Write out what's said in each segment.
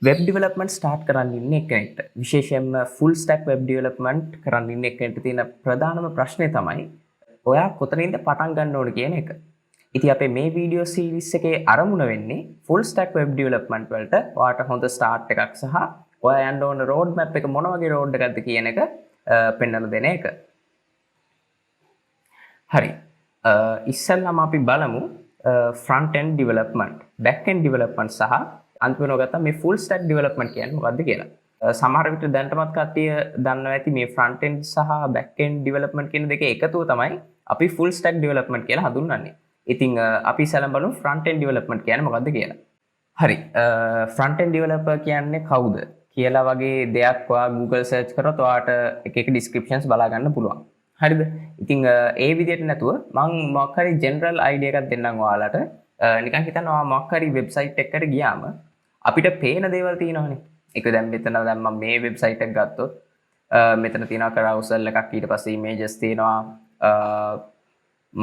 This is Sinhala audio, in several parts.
වෙබ් ඩෙවලොප්මන්ට් ස්ටාර්ට් කරන්න ඉන්නේ කෙනෙක්ට විශේෂයෙන්ම ෆුල් ස්ටැක් වෙබ් ඩෙවලොප්මන්ට් කරන්න ඉන්නේ කෙනෙක්ට තියෙන ප්‍රධානම ප්‍රශ්නේ තමයි ඔයා කොතනින්ද පටන් ගන්න ඕන කියන එක. ඉතින් අපේ මේ වීඩියෝ සීරීස් එකේ අරමුණ වෙන්නේ ෆුල් ස්ටැක් වෙබ් ඩෙවලොප්මන්ට් වලට ඔයාට හොඳ ස්ටාර්ට් එකක් සහ ඔයා යන්න ඕන රෝඩ් මැප් එක මොන වගේ රෝඩ් එකක්ද කියන එක පෙන්වලා දෙන එක. හරි. ඉස්සෙල්ලාම අපි බලමු front end development, back end development සහ අන්තිමට ගත්තා මේ full stack development කියන්නේ මොකක්ද කියලා. සමහර විට දැනටමත් කට්ටිය දන්නවා ඇති මේ front end සහ back end development කියන දෙක එකතුව තමයි අපි full stack development කියලා හඳුන්වන්නේ. ඉතින් අපි ඉස්සෙල්ලාම බලමු front end development කියන්නේ මොකක්ද කියලා. හරි. front end developer කියන්නේ කවුද කියලා වගේ දෙයක් ඔයා Google search කරොත් ඔයාට එක එක descriptions බලා ගන්න පුළුවන්. හරිද? ඉතින් ඒ විදිහට නැතුව මම මොකක් හරි ජෙනරල් අයිඩියා එකක් දෙන්නම් ඔයාලට. නිකන් හිතන්න ඔයා මොකක් හරි වෙබ්සයිට් එකකට ගියාම අපිට පේන දේවල් තියෙනවනේ. ඒක දැන් මෙතන දැන් මම මේ වෙබ්සයිට් එක ගත්තොත් මෙතන තියෙනවා carousel එකක්, ඊට පස්සේ images තියෙනවා,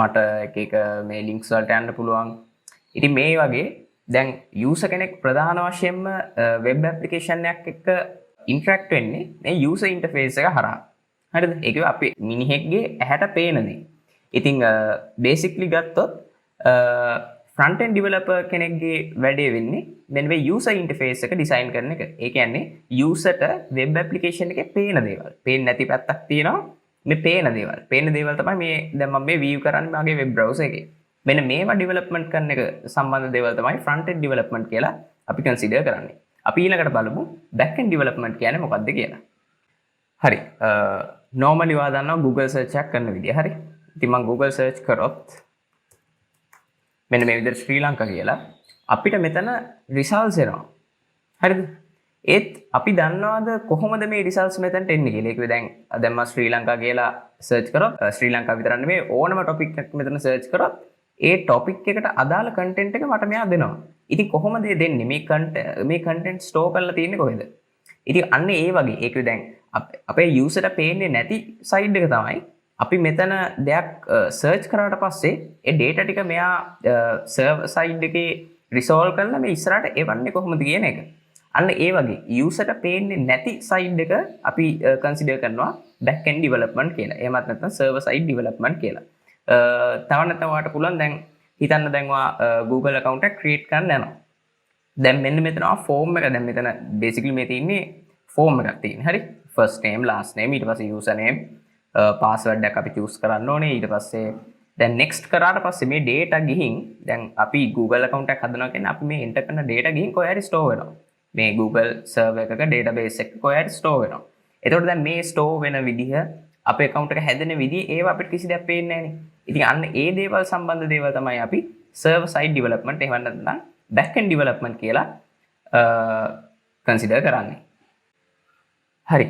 මට එක මේ links වලට යන්න පුළුවන්. ඉතින් මේ වගේ දැන් user කෙනෙක් ප්‍රධාන වශයෙන්ම web application එකක් එක්ක interact වෙන්නේ මේ user interface එක හරහා. හරිද? ඒක අපි මිනිහෙක්ගේ ඇහැට පේන දේ. ඉතින් basically ගත්තොත් front end developer කෙනෙක්ගේ වැඩේ වෙන්නේ මෙන්න මේ user interface එක design කරන එක. ඒ කියන්නේ userට web application එකේ පේන දේවල්. පේන්නේ නැති පැත්තක් තියෙනවා. මේ පේන දේවල්. පේන දේවල් තමයි මේ දැන් මම මේ view කරන්නේ මගේ web browser එකේ. මෙන්න මේවා development කරන එක සම්බන්ධ දේවල් තමයි front end development කියලා අපි consider කරන්නේ. අපි ඊළඟට බලමු back end development කියන්නේ මොකක්ද කියලා. හරි. normally ඔයා දන්නවා Google search එකක් කරන විදිය. හරි. ඉතින් මම Google search කරොත් මෙන්න මේ විදිහට ශ්‍රී ලංකා කියලා අපිට මෙතන results එනවා. හරිද? ඒත් අපි දන්නවද කොහොමද මේ results මෙතනට එන්නේ කියලා? ඒක දැන් මම ශ්‍රී ලංකා කියලා search කරොත් ශ්‍රී ලංකා විතර නෙමෙයි ඕනම topic එකක් මෙතන search කරොත් ඒ topic එකට අදාළ content එක මට මෙයා දෙනවා. ඉතින් කොහොමද ඒ දෙන්නේ? මේ content store කරලා තියෙන්නේ කොහෙද? ඉතින් අන්න ඒ වගේ ඒක දැන් අපේ userට පේන්නේ නැති side එක තමයි අපි මෙතන දෙයක් search කරාට පස්සේ ඒ data ටික මෙයා server side එකේ resolve කරලා මේ ඉස්සරහට එවන්නේ කොහොමද කියන එක. අන්න ඒ වගේ userට පේන්නේ නැති side එක අපි consider කරනවා back end development කියලා. එහෙමත් නැත්නම් server side development කියලා. තව නැත්නම් ඔයාලට පුළුවන් දැන් හිතන්න දැන් ඔයා Google account එක create කරන්න යනවා. දැන් මෙන්න මෙතන form එක දැන් මෙතන basically මේ තියෙන්නේ form එකක් තියෙන්නේ. හරි? first name, last name, ඊට පස්සේ username, password එක අපි choose කරන්න ඕනේ. ඊට පස්සේ දැන් next කරාට පස්සේ මේ data ගිහින් දැන් අපි Google account එකක් හදනවා කියන්නේ අපි මේ enter කරන data ගිහින් කොහේ හරි store වෙනවා. මේ Google server එකක database එකක කොහේ හරි store වෙනවා. එතකොට දැන් මේ store වෙන විදිහ අපේ account එක හැදෙන විදිහ ඒව අපිට කිසි දෙයක් පේන්නේ නැහැ නේ. ඉතින් අන්න ඒ දේවල් සම්බන්ධ දේවල් තමයි අපි server side development එහෙම නැත්නම් back end development කියලා consider කරන්නේ. හරි.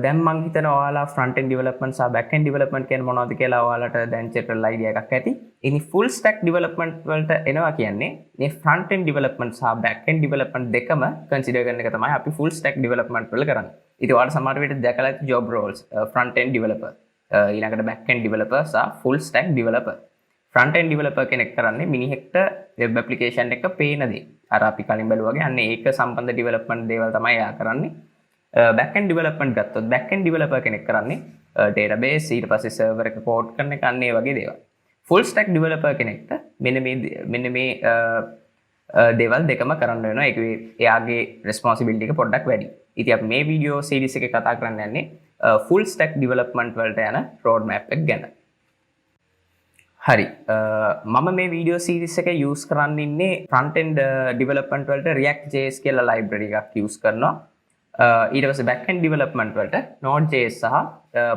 දැන් මම හිතනවා ඔයාලා front end development සහ back end development කියන්නේ මොනවද කියලා ඔයාලට දැන් general idea එකක් ඇති. ඉතින් full stack development වලට එනවා කියන්නේ මේ front end development සහ back end development දෙකම consider කරන එක තමයි අපි full stack development වල කරන්නේ. ඉතින් ඔයාලා සමහර විට දැකලා ඇති job roles front end developer, ඊළඟට back end developer සහ full stack developer. front end developer කෙනෙක් කරන්නේ මිනිහෙක්ට web application එක පේන දේ. අර අපි කලින් බැලුවා වගේ අන්න ඒක සම්බන්ධ development දේවල් තමයි එයා කරන්නේ. back end development ගත්තොත් back end developer කෙනෙක් කරන්නේ database ඊට පස්සේ server එක port කරන එක අන්න ඒ වගේ දේවල්. full stack developer කෙනෙක්ට මෙන්න මේ දේවල් දෙකම කරන්න වෙනවා. ඒක එයාගේ responsibility එක පොඩ්ඩක් වැඩි. ඉතින් අපි මේ video series එකේ කතා කරන්න යන්නේ full stack development වලට යන road map එක ගැන. හරි. මම මේ video series එක use කරන්න ඉන්නේ front end development වලට React.js කියලා library එකක් use කරනවා. ඊට පස්සේ back end development වලට Node.js සහ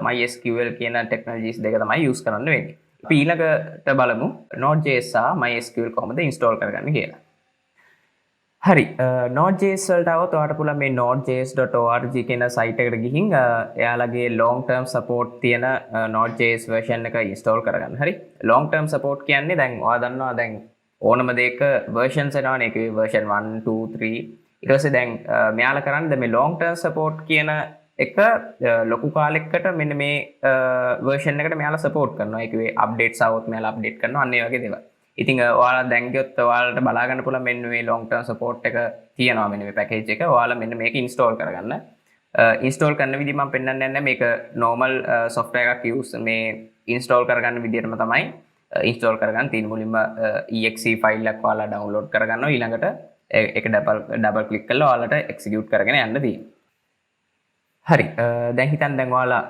MySQL කියන technologies දෙක තමයි use කරන්න වෙන්නේ. අපි ඊළඟට බලමු Node.js සහ MySQL කොහොමද install කරගන්නේ කියලා. හරි. Node.js වලට આવොත් ඔයාලට පුළුවන් මේ nodejs.org කියන site එකට ගිහින් එයාලගේ long term support තියෙන Node.js version එක install කරගන්න. හරි. long term support කියන්නේ දැන් ඔයා දන්නවා දැන් ඕනම දෙයක versions එනවනේ. ඒකේ version 1 2 3 ඊට පස්සේ දැන් මෙයාලා කරන්නේ දැන් මේ long term support කියන එක ලොකු කාලයකට මෙන්න මේ version එකට මෙයාලා support කරනවා. ඒකේ updates આવොත් මෙයාලා update කරනවා. අන්න ඒ වගේ දේවල්. ඉතින් ඔයාලා දැන් ගියොත් ඔයාලට බලා ගන්න පුළුවන් මෙන්න මේ long term support එක තියෙනවා මෙන්න මේ package එක. ඔයාලා මෙන්න මේක install කරගන්න. install කරන විදිහ මම පෙන්නන්නේ නැහැ. මේක normal software එකක් use මේ install කරගන්න විදිහටම තමයි install කරගන්න තියෙන. මුලින්ම exe file එකක් ඔයාලා download කරගන්නවා. ඊළඟට ඒක double click කරලා ඔයාලට execute කරගෙන යන්න තියෙනවා. හරි දැන් හිතන්න දැන් ඔයාලා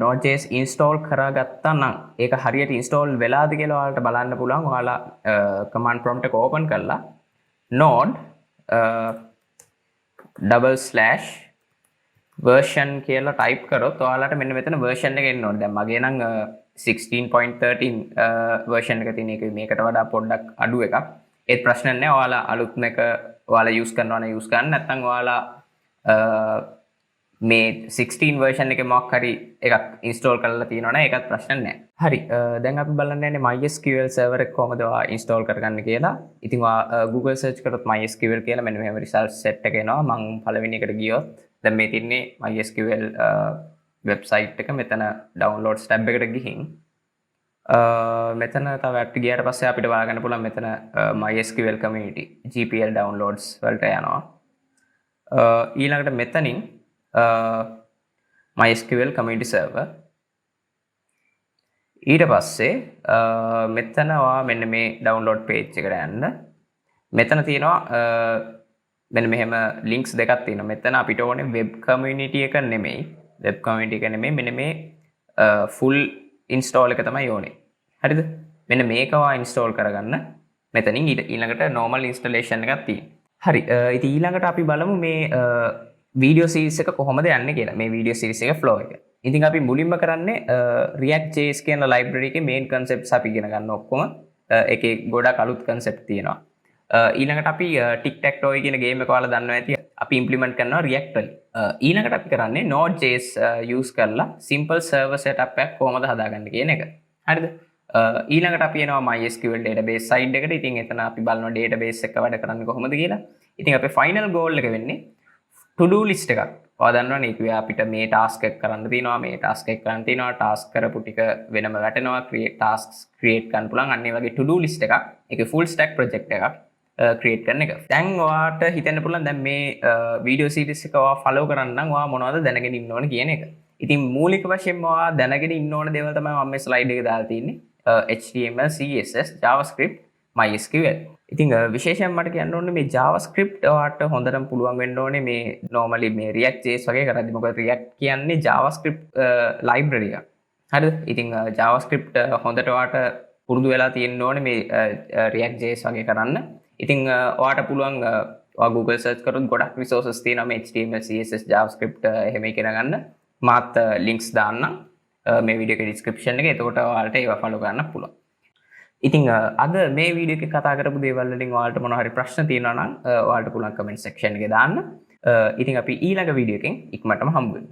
Node.js install කරගත්තා නම් ඒක හරියට install වෙලාද කියලා ඔයාලට බලන්න පුළුවන්. ඔයාලා command prompt එක open කරලා node /version කියලා type කරොත් ඔයාලට මෙන්න මෙතන version එක එන්න ඕනේ. දැන් මගේ නම් 16.13 version එක තියෙන එක මේකට වඩා පොඩ්ඩක් අඩු එකක්. ඒත් ප්‍රශ්න නැහැ. ඔයාලා අලුත්ම එක ඔයාලා use කරනවා නම් use ගන්න. නැත්නම් ඔයාලා මේ 16 version එකේ මොකක් හරි එකක් install කරලා තියෙනවා නම් ඒකත් ප්‍රශ්න නැහැ. හරි දැන් අපි බලන්න යන්නේ MySQL server එක කොහොමද install කරගන්න කියලා. ඉතින් Google search කරොත් MySQL කියලා මෙන්න මෙහෙම result set එක එනවා. මම පළවෙනි එකට ගියොත් දැන් මේ තින්නේ MySQL website එක. මෙතන downloads tab එකට ගිහින් මෙතන තව ඇට් ගියාට පස්සේ අපිට බලන්න පුළුවන් මෙතන MySQL community GPL downloads වලට යනවා. ඊළඟට මෙතනින් MySQL community server ඊට පස්සේ මෙතන මෙන්න මේ download page එකට යන්න. මෙතන තියෙනවා මෙන්න මෙහෙම links දෙකක් තියෙනවා. මෙතන අපිට ඕනේ web community එක නෙමෙයි. web community එක නෙමෙයි මෙන්න මේ full install එක තමයි ඕනේ. හරිද? මෙන්න මේක install කරගන්න. මෙතනින් ඊළඟට normal installation එකක් තියෙනවා. හරි ඉතින් ඊළඟට අපි බලමු මේ video series එක කොහොමද යන්නේ කියලා. මේ video series එක flow එක. ඉතින් අපි මුලින්ම කරන්නේ React.js කියන library එකේ main concepts අපි ඉගෙන ගන්න ඔක්කොම. ඒකේ ගොඩක් අලුත් concept තියෙනවා. ඊළඟට අපි tic-tac-toe කියන game එක ඔයාලා දන්නවා ඇති. අපි implement කරනවා React වලින්. ඊළඟට අපි කරන්නේ Node.js use කරලා simple server setup එකක් කොහොමද හදාගන්නේ කියන එක. හරිද? ඊළඟට අපි එනවා MySQL database side එකට. ඉතින් එතන අපි බලනවා database එක වැඩ කරන්නේ කොහොමද කියලා. ඉතින් අපේ final goal එක වෙන්නේ to do list එකක්. ඔයා දන්නවනේ ඒක අපිට මේ task එක කරන්න තියෙනවා, මේ task එක කරන්න තියෙනවා, task කරපු ටික වෙනම වැටෙනවා, tasks create කරන්න පුළුවන්. අන්න ඒ වගේ to do list එකක්. ඒක full stack project එකක් create කරන එක. දැන් ඔයාට හිතෙන්න පුළුවන් දැන් මේ video series එක ඔයා follow කරන්න නම් ඔයා මොනවද දැනගෙන ඉන්න ඕන කියන එක. ඉතින් මූලික වශයෙන්ම ඔයා දැනගෙන ඉන්න ඕන දේවල් තමයි මම මේ slide එකේ දාලා තියෙන්නේ. HTML, CSS, JavaScript, MySQL. ඉතින් විශේෂයෙන් මට කියන්න ඕනේ මේ JavaScript ඔයාට හොඳටම පුළුවන් වෙන්න ඕනේ මේ normally මේ React.js වගේ කරද්දි. මොකද React කියන්නේ JavaScript library එකක්. හරිද? ඉතින් JavaScript හොඳට ඔයාට පුරුදු වෙලා තියෙන්න ඕනේ මේ React.js වගේ කරන්න. ඉතින් ඔයාට පුළුවන් ඔයා Google search කරොත් ගොඩක් resources තියෙනවා මේ HTML, CSS, JavaScript එහෙම ඉගෙන ගන්න. මාත් links දාන්නම් මේ වීඩියෝ එකේ description එකේ. එතකොට ඔයාලට ඒවා follow කරන්න පුළුවන්. ඉතින් අද මේ වීඩියෝ එකේ කතා කරපු දේවල් වලින් ඔයාලට මොනවා හරි ප්‍රශ්න තියෙනවා නම් ඔයාලට පුළුවන් comment section එකේ දාන්න. ඉතින් අපි ඊළඟ වීඩියෝ එකෙන් ඉක්මනටම හම්බ වෙමු.